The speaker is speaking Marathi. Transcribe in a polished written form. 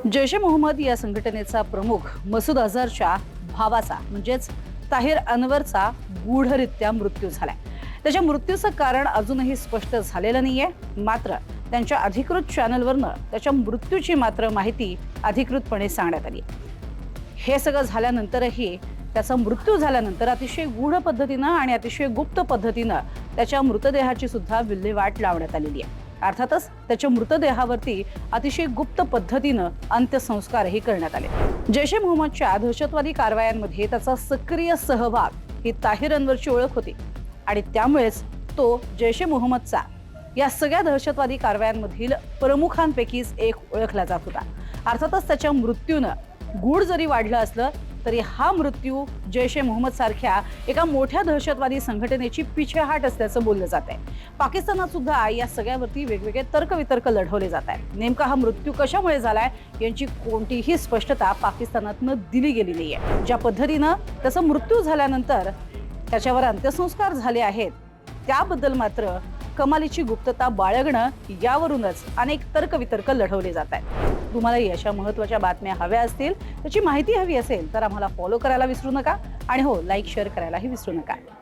जैश ए मोहम्मद या संघटनेचा प्रमुख मसूद अझहरच्या भावाचा म्हणजेच ताहिर अनवरचा गूढरित्या मृत्यू झालाय। त्याच्या मृत्यूचं कारण अजूनही स्पष्ट झालेलं नाहीये। मात्र त्यांच्या अधिकृत चॅनलवरनं त्याच्या मृत्यूची मात्र माहिती अधिकृतपणे सांगण्यात आली। हे सगळं झाल्यानंतरही त्याचा मृत्यू झाल्यानंतर अतिशय गूढ पद्धतीनं आणि अतिशय गुप्त पद्धतीनं त्याच्या मृतदेहाची सुद्धा विल्हेवाट लावण्यात आलेली आहे। अर्थातच त्याच्या मृतदेहावरती अतिशय गुप्त पद्धतीनं अंत्यसंस्कारही करण्यात आले। जैश ए मोहम्मदच्या दहशतवादी कारवायांमध्ये त्याचा सक्रिय सहभाग ही ताहिर अनवरची ओळख होती आणि त्यामुळेच तो जैश ए मोहम्मदचा या सगळ्या दहशतवादी कारवायांमधील प्रमुखांपैकीच एक ओळखला जात होता। अर्थातच त्याच्या मृत्यूनं गूढ जरी वाढलं असलं तरी हा मृत्यू जैश ए मोहम्मद सारख्या एका मोठ्या दहशतवादी संघटनेची पिछेहाट असल्याचं बोललं जात आहे। पाकिस्तानात सुद्धा या सगळ्यावरती वेगवेगळे तर्कवितर्क लढवले जात आहेत। नेमका हा मृत्यू कशामुळे झालाय यांची कोणतीही स्पष्टता पाकिस्तानातनं दिली गेली नाहीये। ज्या पद्धतीनं त्याचा मृत्यू झाल्यानंतर त्याच्यावर अंत्यसंस्कार झाले आहेत त्याबद्दल मात्र कमालीची गुप्तता बाळगणं यावरूनच अनेक तर्कवितर्क लढवले जात आहेत। तुम्हाला अशा महत्त्वाच्या बातम्या हव्या असतील, त्याची माहिती हवी असेल तर आम्हाला फॉलो करायला विसरू नका आणि हो, लाईक शेअर करायलाही विसरू नका।